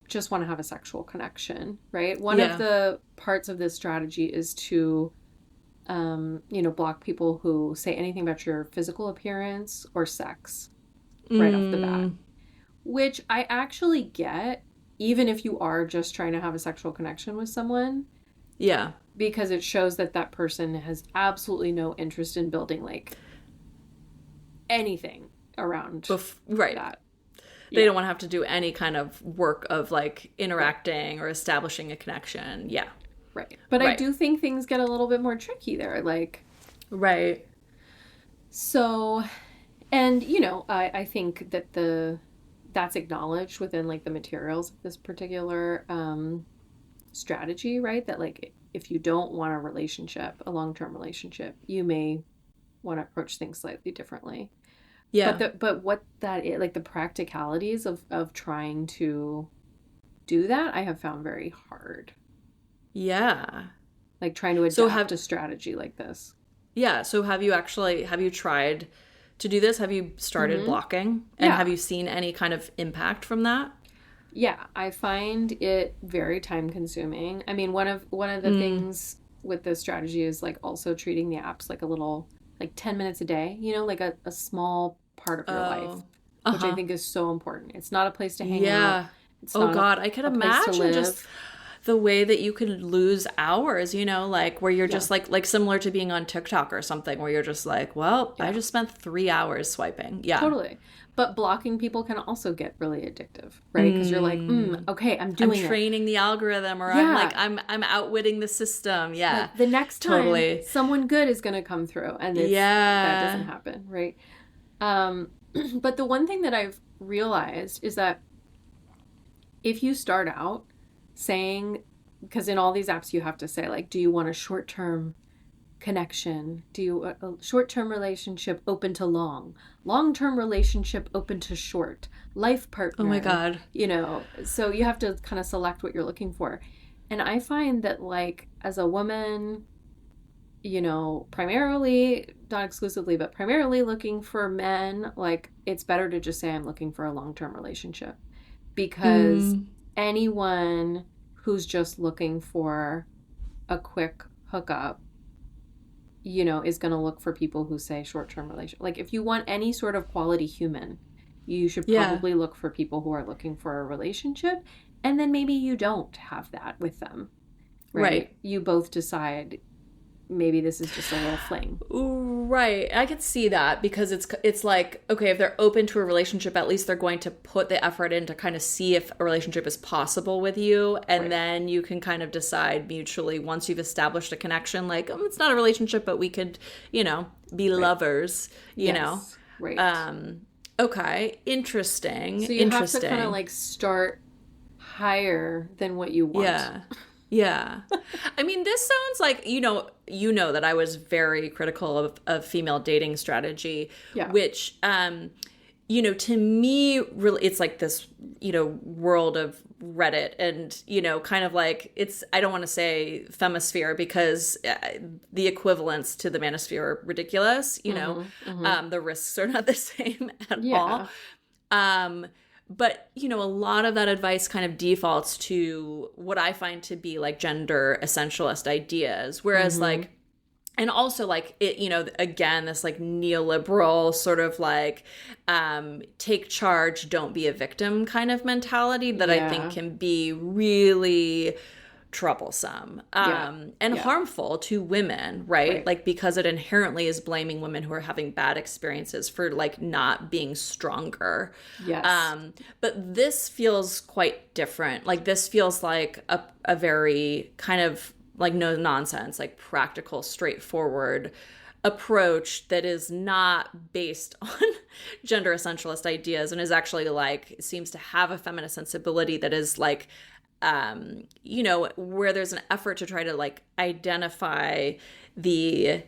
just want to have a sexual connection, right? One of the parts of this strategy is to, block people who say anything about your physical appearance or sex right off the bat, which I actually get, even if you are just trying to have a sexual connection with someone, Yeah. because it shows that that person has absolutely no interest in building like anything around Right. that. They don't want to have to do any kind of work of like interacting or establishing a connection. Yeah. Right. But I Right. do think things get a little bit more tricky there. Like, Right. so, and I think that that's acknowledged within like the materials of this particular strategy, right? That like if you don't want a long-term relationship, you may want to approach things slightly differently. Yeah. But what that is, like the practicalities of trying to do that, I have found very hard. Yeah. Like trying to adapt a strategy like this. Yeah. So have you tried to do this? Have you started blocking? And Yeah. have you seen any kind of impact from that? Yeah, I find it very time consuming. I mean, one of the things with this strategy is like also treating the apps like a little like 10 minutes a day, like a small part of your life. which I Uh-huh. think is so important. It's not a place to hang out. Yeah. It's Oh not God, I could a place to imagine just live. the way that you could lose hours, like where you're Yeah, just like similar to being on TikTok or something where you're just like, well, I yeah, just spent 3 hours swiping. Yeah. totally. But blocking people can also get really addictive, right? Because you're like, Mm. okay, I'm I'm doing it. training the algorithm or I'm like Yeah, I'm outwitting the system. Yeah. like the next time Totally. someone good is going to come through, and that doesn't Yeah. happen, right? Um, but the one thing that I've realized is that if you start out saying, because in all these apps you have to say, like, do you want a short-term connection? Do you a short-term relationship open to long-term relationship open to short, life Oh my partner, God. so you have to kind of select what you're looking for. And I find that, like, as a woman, primarily, not exclusively, but primarily looking for men, like, it's better to just say I'm looking for a long-term relationship, because Mm. anyone who's just looking for a quick hookup, is going to look for people who say short-term relationship. Like, if you want any sort of quality human, you should Yeah. probably look for people who are looking for a relationship, and then maybe you don't have that with them, right? Right. You both decide maybe this is just a little fling. Right. I could see that because it's like, okay, if they're open to a relationship, at least they're going to put the effort in to kind of see if a relationship is possible with you. And Right. then you can kind of decide mutually once you've established a connection, like, it's not a relationship, but we could, be Right. lovers, Yes. Right. Okay. Interesting. So you have to kind of Interesting. like start higher than what you want. Yeah. Yeah. I mean, this sounds like, that I was very critical of female dating strategy, Yeah. which, to me, really, it's like this, world of Reddit and, kind of like I don't want to say femisphere because the equivalents to the manosphere are ridiculous, the risks are not the same at all. Yeah. But, a lot of that advice kind of defaults to what I find to be like gender essentialist ideas. Whereas like, and also like it, again, this like neoliberal sort of like take charge, don't be a victim kind of mentality that I think Yeah. can be really troublesome Yeah. and Yeah. harmful to women, right? Right. Like because it inherently is blaming women who are having bad experiences for like not being stronger. Yes. But this feels quite different. Like this feels like a very kind of like no nonsense, like practical, straightforward approach that is not based on gender essentialist ideas and is actually like seems to have a feminist sensibility that is like where there's an effort to try to like identify the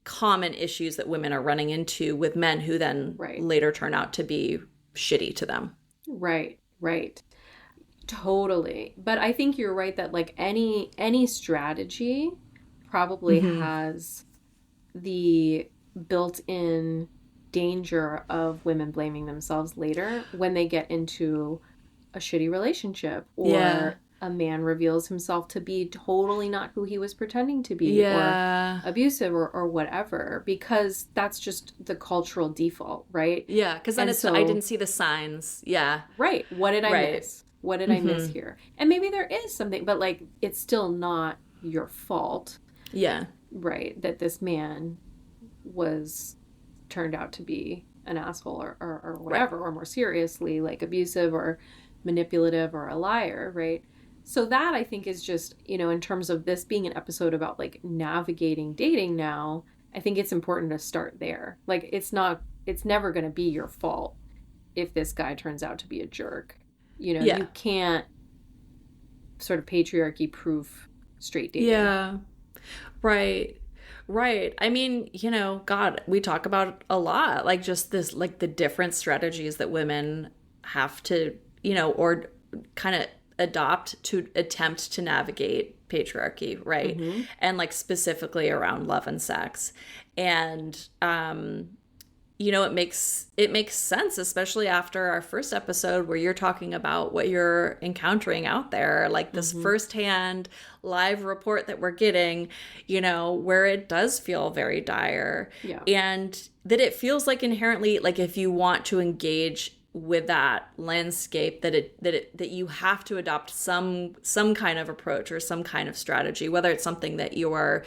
common issues that women are running into with men who then Right. later turn out to be shitty to them. Right. Right. Totally. But I think you're right that, like, any strategy probably has the built-in danger of women blaming themselves later when they get into a shitty relationship, or Yeah. a man reveals himself to be totally not who he was pretending to be, Yeah. or abusive, or whatever, because that's just the cultural default, right? Yeah, because then And it's I so, didn't see the signs. Yeah. right, what did I Right. miss? What did I miss here? And maybe there is something, but, like, it's still not your fault, Yeah. right, that this man was turned out to be an asshole, or Right. whatever, or more seriously, like, abusive or manipulative or a liar, right? So that, I think, is just, in terms of this being an episode about, like, navigating dating now, I think it's important to start there. Like, it's never going to be your fault if this guy turns out to be a jerk. Yeah. You can't sort of patriarchy proof straight dating. Yeah. Right. Right. I mean, God, we talk about a lot, like just this, like the different strategies that women have to, or kind of adopt to attempt to navigate patriarchy, right? And like specifically around love and sex. And it makes sense, especially after our first episode where you're talking about what you're encountering out there, like this firsthand live report that we're getting, where it does feel very dire. Yeah. And that it feels like inherently, like if you want to engage with that landscape, that you have to adopt some kind of approach or some kind of strategy, whether it's something that you are,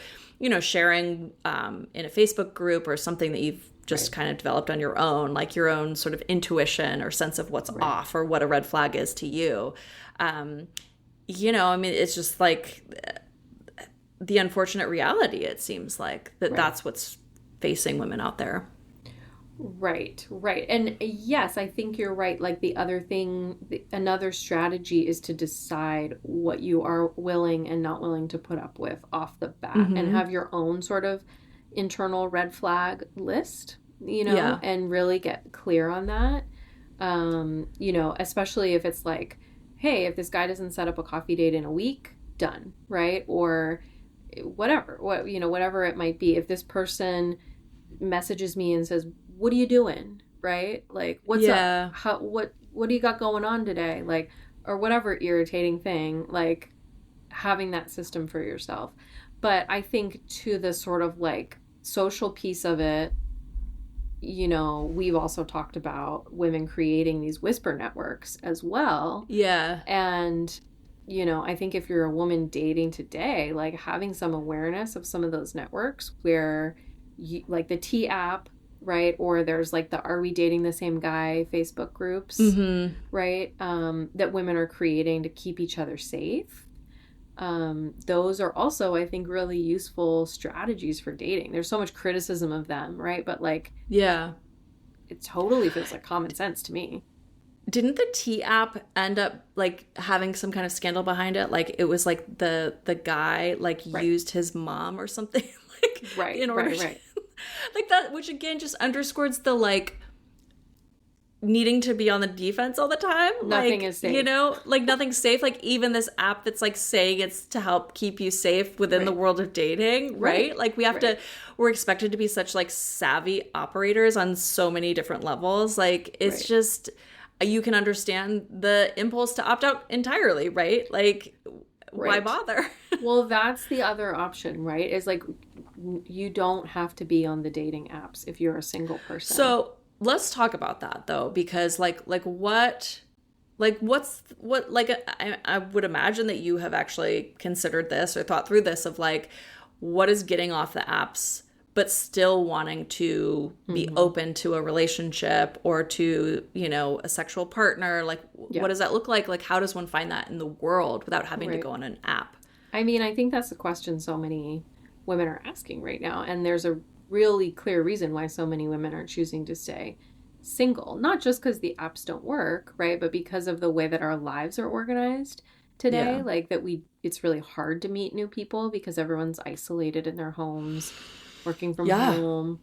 sharing in a Facebook group or something that you've just kind of developed on your own, like your own sort of intuition or sense of what's off or what a red flag is to you. It's just like the unfortunate reality, it seems like, that's what's facing women out there. Right. And yes, I think you're right. Like the other thing, another strategy is to decide what you are willing and not willing to put up with off the bat and have your own sort of internal red flag list, and really get clear on that. Especially if it's like, hey, if this guy doesn't set up a coffee date in a week, done, right? Or whatever it might be. If this person messages me and says, what are you doing? Right? Like, what's up? What do you got going on today? Like, or whatever irritating thing, like having that system for yourself. But I think to the sort of like social piece of it, we've also talked about women creating these whisper networks as well. Yeah. And, I think if you're a woman dating today, like having some awareness of some of those networks where like the T app, right? Or there's like the Are We Dating the Same Guy Facebook groups, right? That women are creating to keep each other safe. Those are also, I think, really useful strategies for dating. There's so much criticism of them, right? But like, yeah, it totally feels like common sense to me. Didn't the T app end up like having some kind of scandal behind it? Like it was like the guy like used his mom or something like in order to, like that, which again just underscores the like needing to be on the defense all the time. Nothing is safe. Like nothing's safe. Like even this app that's like saying it's to help keep you safe within the world of dating, right? Like we have we're expected to be such like savvy operators on so many different levels. Like it's just, you can understand the impulse to opt out entirely, right? Like why bother? Well, that's the other option, right? Is like you don't have to be on the dating apps if you're a single person. So let's talk about that though, because I would imagine that you have actually considered this or thought through this of like, what is getting off the apps, but still wanting to be open to a relationship or to, a sexual partner. Like, what does that look like? Like, how does one find that in the world without having to go on an app? I mean, I think that's the question so many women are asking right now. And there's a really clear reason why so many women are choosing to stay single. Not just because the apps don't work, right? But because of the way that our lives are organized today. Yeah. Like that it's really hard to meet new people because everyone's isolated in their homes, working from home.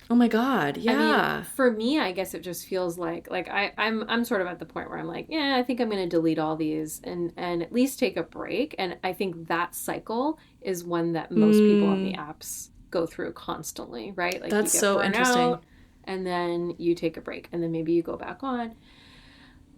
Oh my God. Yeah. I mean, for me, I guess it just feels like I'm sort of at the point where I'm like, yeah, I think I'm going to delete all these and at least take a break. And I think that cycle is one that most people on the apps go through constantly, right? Like that's so interesting. And then you take a break and then maybe you go back on.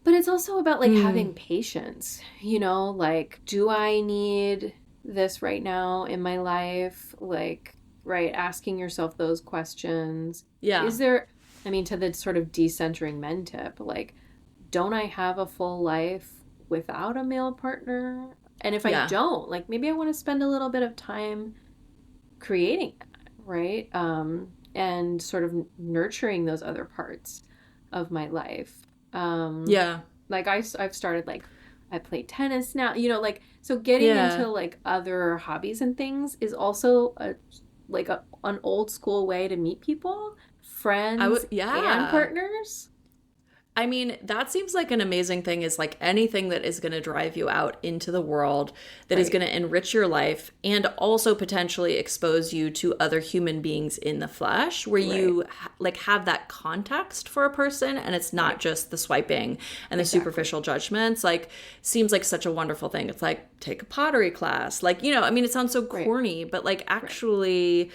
But it's also about like having patience, like, do I need this right now in my life? Like, right, asking yourself those questions. Yeah. Is there, to the sort of decentering men tip, like, don't I have a full life without a male partner? And if I don't, like, maybe I want to spend a little bit of time creating that, right? And sort of nurturing those other parts of my life. Like I've started, like, I play tennis now, so getting into like other hobbies and things is also an old school way to meet people, friends, and partners. I mean, that seems like an amazing thing, is like anything that is going to drive you out into the world, that is going to enrich your life and also potentially expose you to other human beings in the flesh, where you have that context for a person and it's not just the swiping and the superficial judgments. Like, seems like such a wonderful thing. It's like, take a pottery class. Like, it sounds so corny, but like actually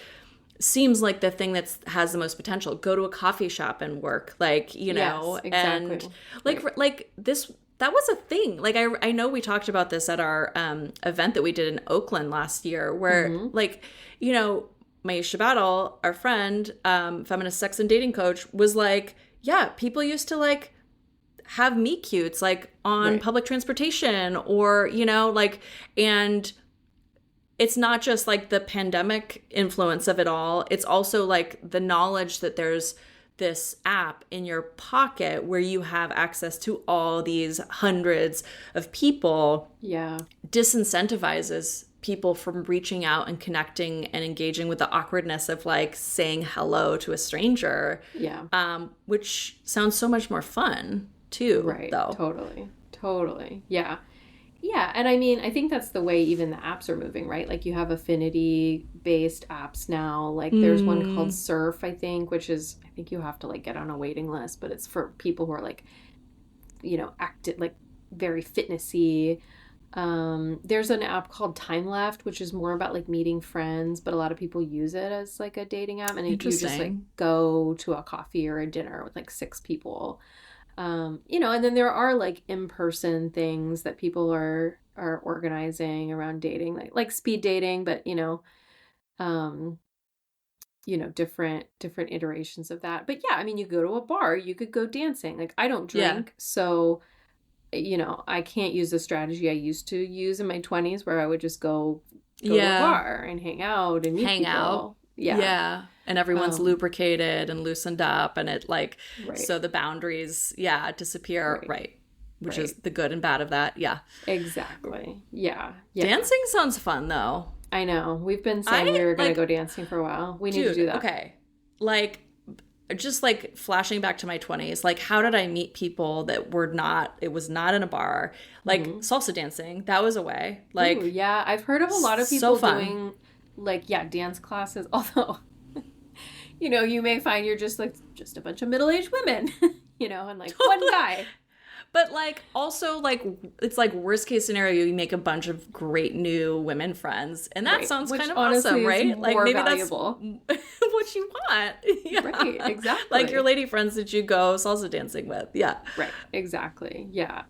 seems like the thing that has the most potential. Go to a coffee shop and work, like, Yes, exactly. and like this, that was a thing. Like, I know we talked about this at our event that we did in Oakland last year, where like, Maisha Battle, our friend, feminist sex and dating coach, was like, yeah, people used to like have meet cutes like on public transportation, or, like, and it's not just like the pandemic influence of it all. It's also like the knowledge that there's this app in your pocket where you have access to all these hundreds of people. Yeah. Disincentivizes people from reaching out and connecting and engaging with the awkwardness of like saying hello to a stranger. Yeah. Which sounds so much more fun too. Right. Though. Totally. Yeah. Yeah, and I mean, I think that's the way even the apps are moving, right? Like you have affinity-based apps now. Like there's one called Surf, I think, which is, I think you have to like get on a waiting list, but it's for people who are like, active, like very fitnessy. There's an app called Time Left, which is more about like meeting friends, but a lot of people use it as like a dating app, and you just like go to a coffee or a dinner with like 6 people. And then there are like in-person things that people are organizing around dating, like speed dating, but different iterations of that. But yeah, I mean, you go to a bar, you could go dancing. Like I don't drink, so I can't use the strategy I used to use in my 20s where I would just go to a bar and hang out and meet people. Yeah. And everyone's lubricated and loosened up, and it like, so the boundaries, disappear. Right. Which is the good and bad of that. Yeah. Exactly. Yeah. Dancing sounds fun though. I know. We've been saying we were going to go dancing for a while. We need to do that. Okay. Like, just like flashing back to my 20s, like how did I meet people that it was not in a bar, like salsa dancing, that was a way. Like, ooh, yeah, I've heard of a lot of people doing like, dance classes, although, you may find you're just a bunch of middle-aged women, and like one guy. But like also like it's like worst case scenario, you make a bunch of great new women friends, and that sounds kind of awesome, right? Like maybe valuable. That's what you want. Yeah. Right, exactly. Like your lady friends that you go salsa dancing with. Yeah. Right, exactly. Yeah.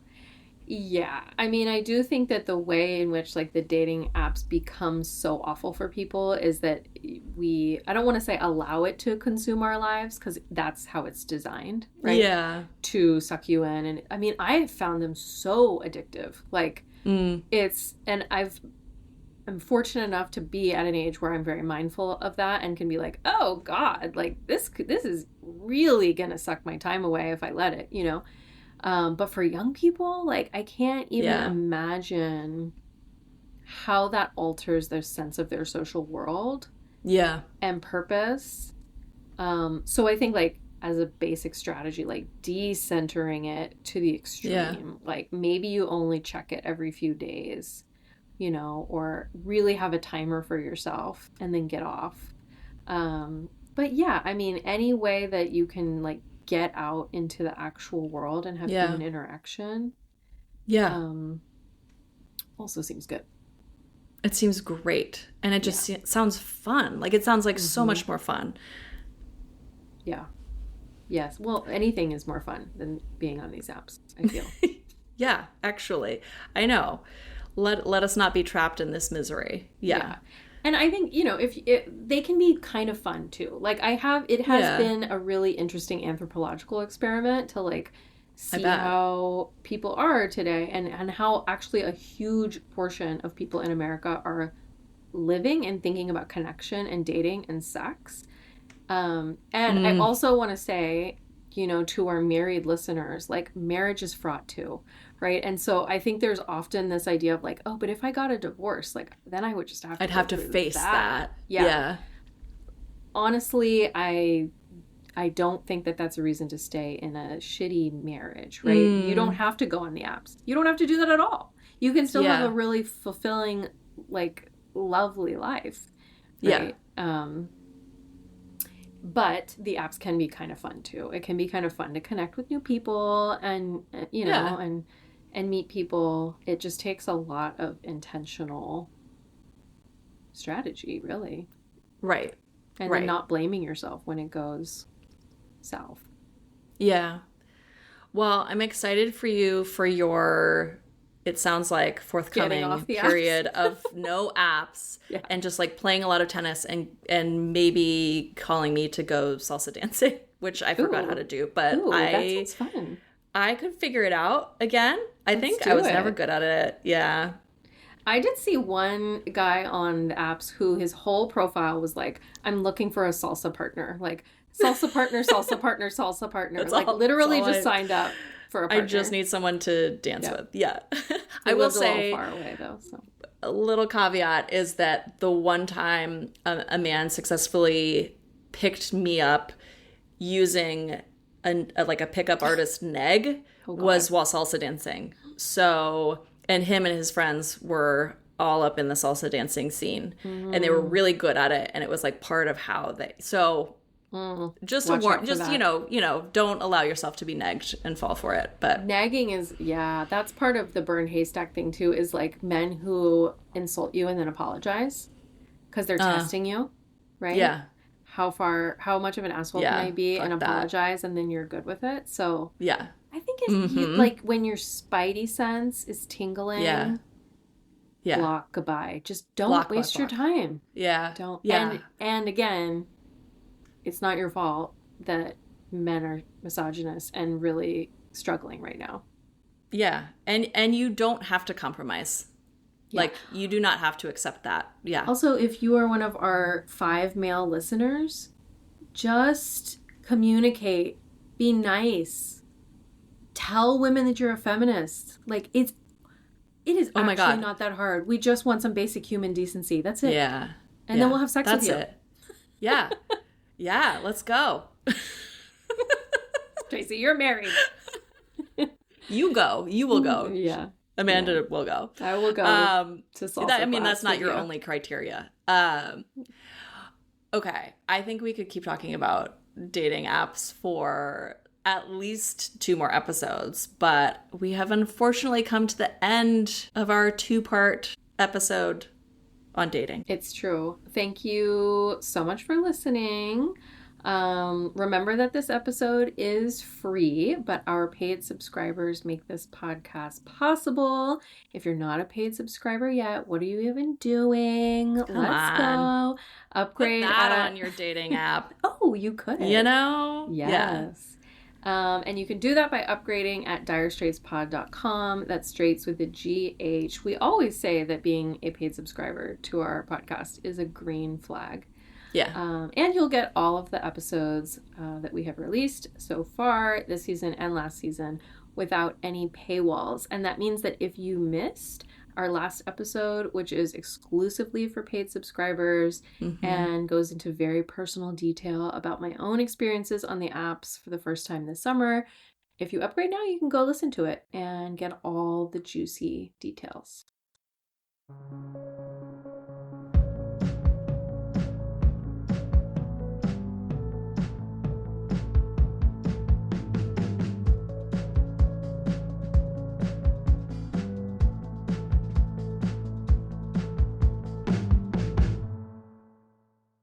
Yeah. I mean, I do think that the way in which like the dating apps become so awful for people is that I don't want to say allow it to consume our lives, because that's how it's designed, right? Yeah. To suck you in. And I mean, I have found them so addictive. Like I'm fortunate enough to be at an age where I'm very mindful of that and can be like, oh God, like this is really going to suck my time away if I let it, But for young people, like I can't even imagine how that alters their sense of their social world. Yeah. And purpose. So I think like as a basic strategy, like decentering it to the extreme. Yeah. Like maybe you only check it every few days, or really have a timer for yourself and then get off. But yeah, I mean, any way that you can like get out into the actual world and have human interaction. Yeah. Also seems good. It seems great. And it just sounds fun. Like it sounds like so much more fun. Yeah. Yes. Well, anything is more fun than being on these apps, I feel. Yeah, actually. I know. Let us not be trapped in this misery. Yeah. And I think, they can be kind of fun too. Like it has been a really interesting anthropological experiment to like see how people are today and how actually a huge portion of people in America are living and thinking about connection and dating and sex. I also want to say, to our married listeners, like marriage is fraught too. Right. And so I think there's often this idea of like, oh, but if I got a divorce, like then I would just have to I'd have to face that. Yeah. Honestly, I don't think that that's a reason to stay in a shitty marriage, right? You don't have to go on the apps. You don't have to do that at all. You can still have a really fulfilling, like lovely life. Right? Yeah. But the apps can be kind of fun too. It can be kind of fun to connect with new people and and meet people. It just takes a lot of intentional strategy, really. Right. and then Right. not blaming yourself when it goes south. Yeah. Well, I'm excited for you for your, it sounds like, Getting forthcoming off the apps. period of no apps Yeah. and just like playing a lot of tennis and maybe calling me to go salsa dancing, which I forgot how to do, but Ooh, that sounds fun. I could figure it out again. I Let's think do I was never it. good at it. Yeah. I did see one guy on the apps who his whole profile was like, I'm looking for a salsa partner. Like, salsa partner, salsa partner, salsa partner. That's Like, all. literally That's all just signed up for a I partner. just need someone to dance Yeah. with. Yeah. He I will lived a little say far away, though, so. a little caveat is that the one time a man successfully picked me up using like a pickup artist neg Oh, God. was while salsa dancing. So, and him and his friends were all up in the salsa dancing scene, and they were really good at it, and it was like part of how they. So, just a Watch warn, out for just that. don't allow yourself to be negged and fall for it. But Nagging is, yeah, that's part of the burn haystack thing, too, is like men who insult you and then apologize because they're testing you, right? yeah, How much of an asshole yeah, can I be fuck and that. apologize and then you're good with it? So Yeah, I think if you, like when your spidey sense is tingling, yeah, yeah, block goodbye. Just don't Block, waste block, your block. time. yeah, Don't. yeah. And again, it's not your fault that men are misogynist and really struggling right now. Yeah. And you don't have to compromise. Yeah. Like you do not have to accept that. Yeah. Also, if you are one of our 5 male listeners, just communicate. Be nice. Tell women that you're a feminist. Like it is Oh my actually God. not that hard. We just want some basic human decency. That's it. Yeah. And then we'll have sex That's with you. it. Yeah. Yeah, let's go. Tracy, you're married. You go. You will go. Yeah. Amanda will go. I will go to salsa that's class not with your you. only criteria. Okay. I think we could keep talking about dating apps for at least 2 more episodes, but we have unfortunately come to the end of our 2-part episode on dating. It's true. Thank you so much for listening. Remember that this episode is free, but our paid subscribers make this podcast possible. If you're not a paid subscriber yet, what are you even doing? Let's on. go. Upgrade Put that at on your dating app. Oh, you could. You know? Yes. And you can do that by upgrading at direstraitspod.com. That's straights with a GH. We always say that being a paid subscriber to our podcast is a green flag. Yeah. And you'll get all of the episodes that we have released so far this season and last season without any paywalls. And that means that if you missed our last episode, which is exclusively for paid subscribers and goes into very personal detail about my own experiences on the apps for the first time this summer, if you upgrade now, you can go listen to it and get all the juicy details.